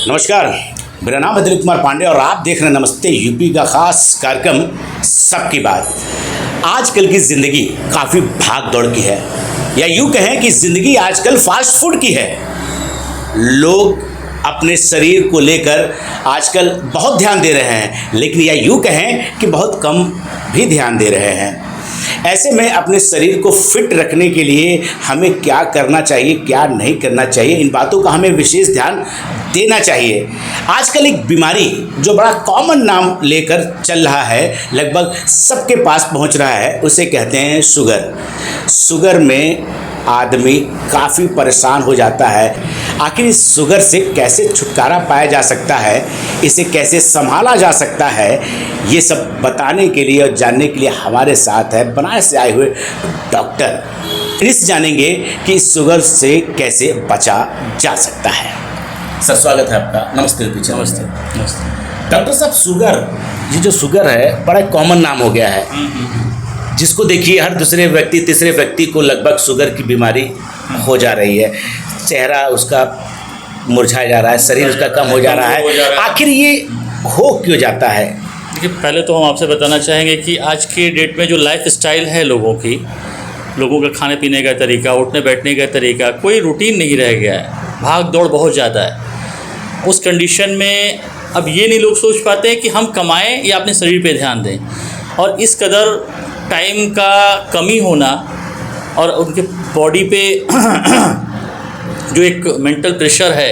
नमस्कार, मेरा नाम है दिलीप कुमार पांडे और आप देख रहे हैं नमस्ते यूपी का खास कार्यक्रम सबकी बात। आजकल की ज़िंदगी काफ़ी भाग दौड़ की है, या यूँ कहें कि ज़िंदगी आजकल फास्ट फूड की है। लोग अपने शरीर को लेकर आजकल बहुत ध्यान दे रहे हैं, लेकिन या यूँ कहें कि बहुत कम भी ध्यान दे रहे हैं। ऐसे में अपने शरीर को फिट रखने के लिए हमें क्या करना चाहिए, क्या नहीं करना चाहिए, इन बातों का हमें विशेष ध्यान देना चाहिए। आजकल एक बीमारी जो बड़ा कॉमन नाम लेकर चल रहा है, लगभग सबके पास पहुंच रहा है, उसे कहते हैं शुगर। शुगर में आदमी काफ़ी परेशान हो जाता है। आखिर इस शुगर से कैसे छुटकारा पाया जा सकता है, इसे कैसे संभाला जा सकता है, ये सब बताने के लिए और जानने के लिए हमारे साथ है बनारस से आए हुए डॉक्टर। इस जानेंगे कि इस शुगर से कैसे बचा जा सकता है। सर, स्वागत है आपका। नमस्ते। नमस्ते। नमस्ते डॉक्टर साहब, शुगर, ये जो शुगर है बड़ा कॉमन नाम हो गया है, जिसको देखिए हर दूसरे व्यक्ति तीसरे व्यक्ति को लगभग शुगर की बीमारी हो जा रही है। चेहरा उसका मुरझाया जा रहा है, शरीर उसका कम हो जा रहा है। आखिर ये हो क्यों जाता है? देखिए, पहले तो हम आपसे बताना चाहेंगे कि आज के डेट में जो लाइफ स्टाइल है लोगों का खाने पीने का तरीका, उठने बैठने का तरीका, कोई रूटीन नहीं रह गया है। भाग दौड़ बहुत ज़्यादा है। उस कंडीशन में अब ये नहीं लोग सोच पाते हैं कि हम कमाएं या अपने शरीर पे ध्यान दें, और इस कदर टाइम का कमी होना और उनके बॉडी पे जो एक मेंटल प्रेशर है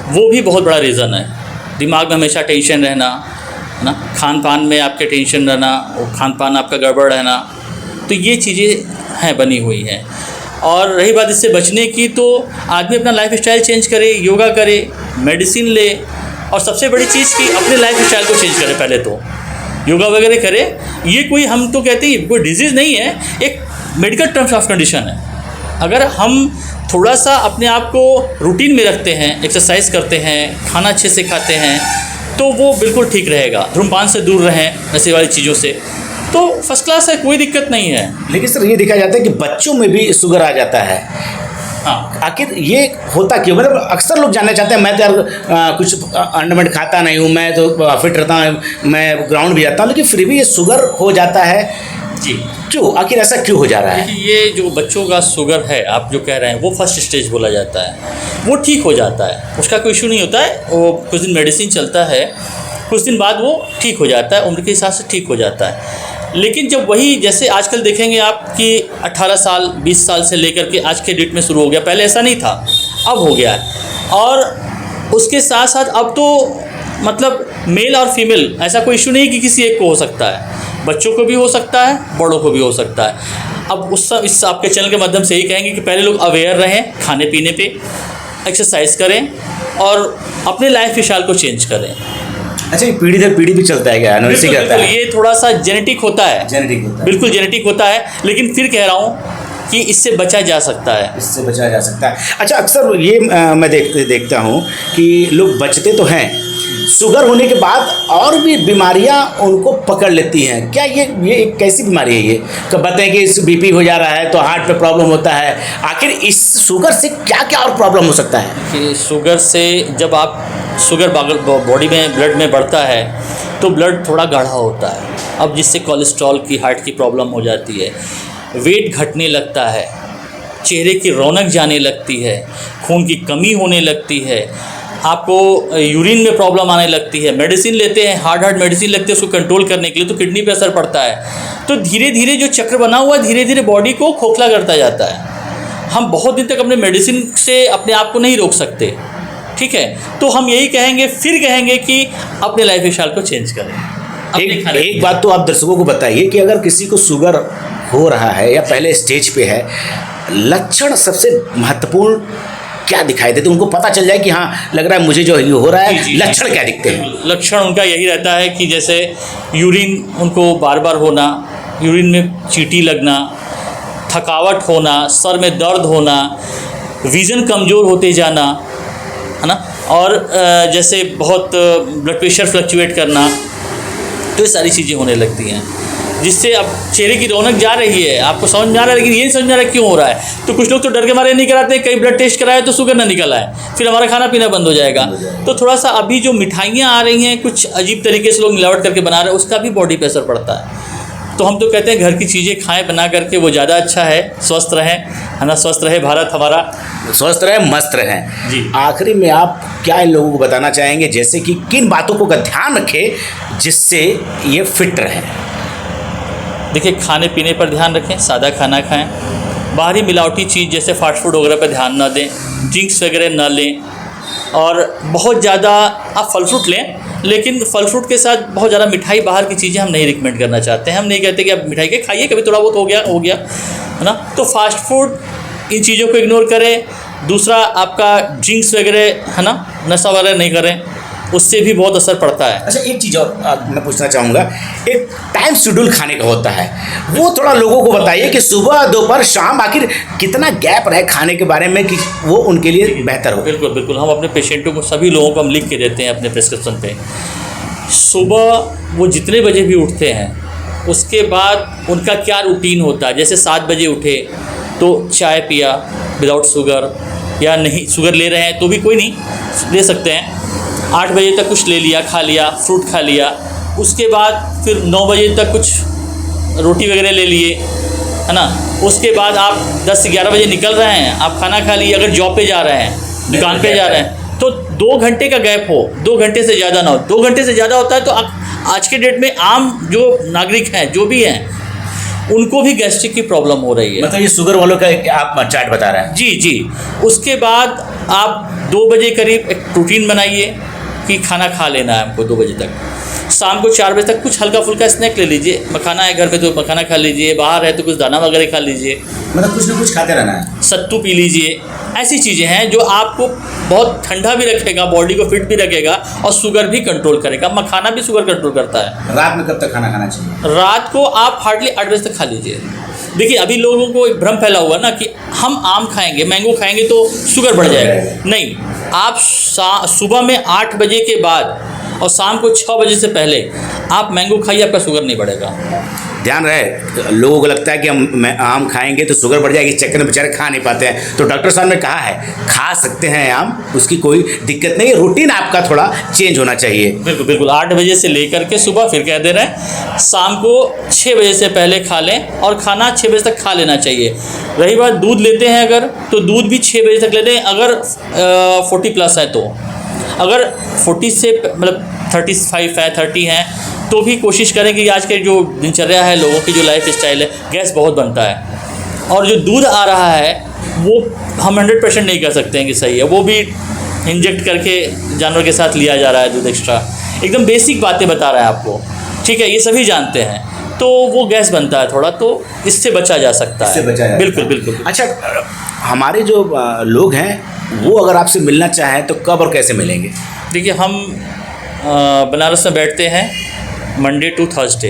वो भी बहुत बड़ा रीज़न है। दिमाग में हमेशा टेंशन रहना, है ना, खान पान में आपके टेंशन रहना और खान पान आपका गड़बड़ रहना, तो ये चीज़ें हैं बनी हुई हैं। और रही बात इससे बचने की, तो आदमी अपना लाइफ स्टाइल चेंज करे, योगा करे, मेडिसिन ले, और सबसे बड़ी चीज़ कि अपने लाइफ स्टाइल को चेंज करे। पहले तो योगा वगैरह करे। ये कोई, हम तो कहते हैं कोई डिजीज़ नहीं है, एक मेडिकल टर्म्स ऑफ कंडीशन है। अगर हम थोड़ा सा अपने आप को रूटीन में रखते हैं, एक्सरसाइज करते हैं, खाना अच्छे से खाते हैं, तो वो बिल्कुल ठीक रहेगा। धूम्रपान से दूर रहें, ऐसे वाली चीज़ों से, तो फर्स्ट क्लास है, कोई दिक्कत नहीं है। लेकिन सर, ये देखा जाता है कि बच्चों में भी शुगर आ जाता है। हाँ, आखिर ये होता क्यों? मतलब अक्सर लोग जानना चाहते हैं। मैं तो यार कुछ अंडरमेंट खाता नहीं हूँ, मैं तो फिट रहता हूँ, मैं ग्राउंड भी जाता हूँ, लेकिन फिर भी ये शुगर हो जाता है जी। क्यों? आखिर ऐसा क्यों हो जा रहा है? देखिए, ये जो बच्चों का शुगर है आप जो कह रहे हैं, वो फर्स्ट स्टेज बोला जाता है। वो ठीक हो जाता है, उसका कोई इशू नहीं होता है। वो कुछ दिन मेडिसिन चलता है, कुछ दिन बाद वो ठीक हो जाता है, उम्र के हिसाब से ठीक हो जाता है। लेकिन जब वही, जैसे आजकल देखेंगे आप कि 18 साल 20 साल से लेकर के आज के डेट में शुरू हो गया, पहले ऐसा नहीं था, अब हो गया है। और उसके साथ साथ अब तो मतलब मेल और फीमेल ऐसा कोई इशू नहीं कि किसी एक को हो सकता है, बच्चों को भी हो सकता है, बड़ों को भी हो सकता है। अब इस आपके चैनल के माध्यम से यही कहेंगे कि पहले लोग अवेयर रहें, खाने पीने पे एक्सरसाइज करें और अपने लाइफ स्टाइल को चेंज करें। अच्छा, ये पीढ़ी दर पीढ़ी भी चलता है क्या? बिल्कुल, ये थोड़ा सा जेनेटिक होता है। जेनेटिक होता है, बिल्कुल जेनेटिक होता है, लेकिन फिर कह रहा हूँ कि इससे बचा जा सकता है। इससे बचा जा सकता है। अच्छा, अक्सर ये मैं देखता हूँ कि लोग बचते तो हैं, शुगर होने के बाद और भी बीमारियां उनको पकड़ लेती हैं। क्या ये एक कैसी बीमारी है ये? कब बताएं कि इस बीपी हो जा रहा है तो हार्ट पे प्रॉब्लम होता है। आखिर इस शुगर से क्या क्या और प्रॉब्लम हो सकता है? कि शुगर से, जब आप शुगर बॉडी में, ब्लड में बढ़ता है, तो ब्लड थोड़ा गाढ़ा होता है, अब जिससे कोलेस्ट्रॉल की, हार्ट की प्रॉब्लम हो जाती है, वेट घटने लगता है, चेहरे की रौनक जाने लगती है, खून की कमी होने लगती है, आपको यूरिन में प्रॉब्लम आने लगती है। मेडिसिन लेते हैं, हार्ड मेडिसिन लगते हैं उसको कंट्रोल करने के लिए, तो किडनी पे असर पड़ता है। तो धीरे धीरे जो चक्र बना हुआ है, धीरे धीरे बॉडी को खोखला करता जाता है। हम बहुत दिन तक अपने मेडिसिन से अपने आप को नहीं रोक सकते, ठीक है? तो हम यही कहेंगे, फिर कहेंगे कि अपने लाइफ स्टाइल को चेंज करें। एक बात तो आप दर्शकों को बताइए कि अगर किसी को शुगर हो रहा है या पहले स्टेज पे है, लक्षण सबसे महत्वपूर्ण क्या दिखाई देते, उनको पता चल जाए कि हाँ, लग रहा है मुझे जो ये हो रहा है। लक्षण क्या दिखते हैं? लक्षण उनका यही रहता है कि जैसे यूरिन उनको बार बार होना, यूरिन में चींटी लगना, थकावट होना, सर में दर्द होना, विज़न कमज़ोर होते जाना, है ना, और जैसे बहुत ब्लड प्रेशर फ्लक्चुएट करना, तो ये सारी चीज़ें होने लगती हैं। जिससे अब चेहरे की रौनक जा रही है, आपको समझ में आ रहा है, लेकिन ये नहीं समझ में आ रहा है क्यों हो रहा है। तो कुछ लोग तो डर के मारे नहीं कराते, कई ब्लड टेस्ट कराए तो शुगर ना निकल आए, फिर हमारा खाना पीना बंद हो जाएगा। तो थोड़ा सा अभी जो मिठाइयाँ आ रही हैं कुछ अजीब तरीके से लोग मिलावट करके बना रहे हैं, उसका भी बॉडी पे असर पड़ता है। तो हम तो कहते हैं घर की चीज़ें खाएं बना करके, वो ज़्यादा अच्छा है। स्वस्थ रहें, है ना, स्वस्थ रहे भारत हमारा, स्वस्थ रहे, मस्त रहें जी। आखिरी में आप क्या इन लोगों को बताना चाहेंगे, जैसे कि किन बातों को का ध्यान रखें जिससे ये फिट रहें? देखिए, खाने पीने पर ध्यान रखें, सादा खाना खाएं, बाहरी मिलावटी चीज़ जैसे फास्ट फूड वगैरह पर ध्यान ना दें, ड्रिंक्स वगैरह ना लें, और बहुत ज़्यादा आप फल फ्रूट लें, लेकिन फल फ्रूट के साथ बहुत ज़्यादा मिठाई बाहर की चीज़ें हम नहीं रिकमेंड करना चाहते हैं। हम नहीं कहते कि आप मिठाई के खाइए, कभी थोड़ा बहुत हो गया, है ना। तो फास्ट फूड, इन चीज़ों को इग्नोर करें। दूसरा, आपका ड्रिंक्स वगैरह, है ना, नशा वगैरह नहीं करें, उससे भी बहुत असर पड़ता है। अच्छा, एक चीज़ और मैं पूछना चाहूँगा, एक टाइम शेड्यूल खाने का होता है, वो थोड़ा लोगों को बताइए कि सुबह, दोपहर, शाम आखिर कितना गैप रहे खाने के बारे में कि वो उनके लिए बेहतर हो। बिल्कुल बिल्कुल, हम अपने पेशेंटों को, सभी लोगों को हम लिख के देते हैं अपने प्रिस्क्रिप्शन पे। सुबह वो जितने बजे भी उठते हैं, उसके बाद उनका क्या रूटीन होता है। जैसे 7 बजे उठे तो चाय पिया विदाउट शुगर, या नहीं शुगर ले रहे हैं तो भी कोई नहीं, ले सकते हैं। 8 बजे तक कुछ ले लिया, खा लिया, फ्रूट खा लिया। उसके बाद फिर 9 बजे तक कुछ रोटी वगैरह ले लिए, है ना। उसके बाद आप 10 से 11 बजे निकल रहे हैं, आप खाना खा लिए। अगर जॉब पे जा रहे हैं, दुकान पे जा रहे हैं, तो 2 घंटे का गैप हो, 2 घंटे से ज़्यादा ना हो। 2 घंटे से ज़्यादा होता है तो आज के डेट में आम जो नागरिक हैं, जो भी हैं, उनको भी गैस्ट्रिक की प्रॉब्लम हो रही है। मतलब ये शुगर वालों का आप चार्ट बता रहे हैं? जी जी। उसके बाद आप 2 बजे करीब एक रूटीन बनाइए कि खाना खा लेना है हमको 2 बजे तक। शाम को 4 बजे तक कुछ हल्का फुल्का स्नैक ले लीजिए। मखाना है घर पे तो मखाना खा लीजिए, बाहर है तो कुछ दाना वगैरह खा लीजिए, मतलब कुछ ना कुछ खाते रहना है। सत्तू पी लीजिए। ऐसी चीज़ें हैं जो आपको बहुत ठंडा भी रखेगा, बॉडी को फिट भी रखेगा, और शुगर भी कंट्रोल करेगा। मखाना भी शुगर कंट्रोल करता है। रात में कब तक खाना खाना चाहिए? रात को आप हार्डली 8 बजे तक खा लीजिए। देखिए, अभी लोगों को एक भ्रम फैला हुआ ना कि हम आम खाएंगे, मैंगो खाएंगे तो शुगर बढ़ जाएगा। नहीं, आप सुबह में 8 बजे के बाद और शाम को 6 बजे से पहले आप मैंगो खाइए, आपका शुगर नहीं बढ़ेगा। ध्यान रहे, लोगों को लगता है कि हम आम खाएंगे तो शुगर बढ़ जाएगी, इस चक्कर में बेचारे खा नहीं पाते हैं। तो डॉक्टर साहब ने कहा है खा सकते हैं आम, उसकी कोई दिक्कत नहीं है। रूटीन आपका थोड़ा चेंज होना चाहिए। बिल्कुल बिल्कुल, 8 बजे से लेकर के सुबह, फिर कह दे रहे हैं, शाम को 6 बजे से पहले खा लें, और खाना 6 बजे तक खा लेना चाहिए। रही बात दूध लेते हैं अगर, तो दूध भी 6 बजे तक ले लें, अगर 40+ है तो। अगर 40 से मतलब 35 है, 30 है, तो भी कोशिश करें कि आज के जो दिनचर्या है, लोगों की जो लाइफ स्टाइल है, गैस बहुत बनता है। और जो दूध आ रहा है वो हम 100% नहीं कह सकते हैं कि सही है, वो भी इंजेक्ट करके जानवर के साथ लिया जा रहा है दूध एक्स्ट्रा। एकदम बेसिक बातें बता रहा है आपको, ठीक है, ये सभी जानते हैं। तो वो गैस बनता है थोड़ा, तो इससे बचा जा सकता है। बिल्कुल बिल्कुल। अच्छा, हमारे जो लोग हैं वो अगर आपसे मिलना चाहें तो कब और कैसे मिलेंगे? देखिए, हम बनारस में बैठते हैं Monday to Thursday,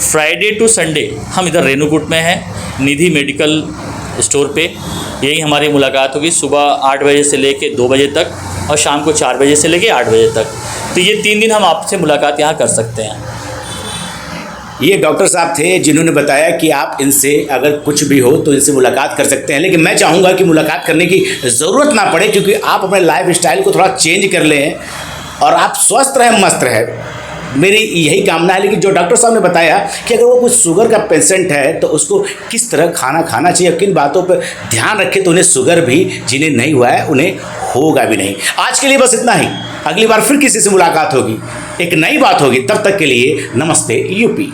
Friday to Sunday हम इधर रेणुकूट में हैं, निधि मेडिकल स्टोर पे। यही हमारी मुलाकात होगी सुबह 8 बजे से लेके 2 बजे तक, और शाम को 4 बजे से लेके 8 बजे तक। तो ये 3 दिन हम आपसे मुलाकात यहाँ कर सकते हैं। ये डॉक्टर साहब थे जिन्होंने बताया कि आप इनसे अगर कुछ भी हो तो इनसे मुलाकात कर सकते हैं। लेकिन मैं चाहूँगा कि मुलाकात करने की ज़रूरत ना पड़े, क्योंकि आप अपने लाइफ स्टाइल को थोड़ा चेंज कर लें और आप स्वस्थ रहें, मस्त रहें, मेरी यही कामना है। लेकिन जो डॉक्टर साहब ने बताया कि अगर वो कुछ शुगर का पेशेंट है तो उसको किस तरह खाना खाना चाहिए, किन बातों पर ध्यान रखें तो उन्हें शुगर भी, जिन्हें नहीं हुआ है उन्हें होगा भी नहीं। आज के लिए बस इतना ही, अगली बार फिर किसी से मुलाकात होगी, एक नई बात होगी। तब तक के लिए नमस्ते यूपी।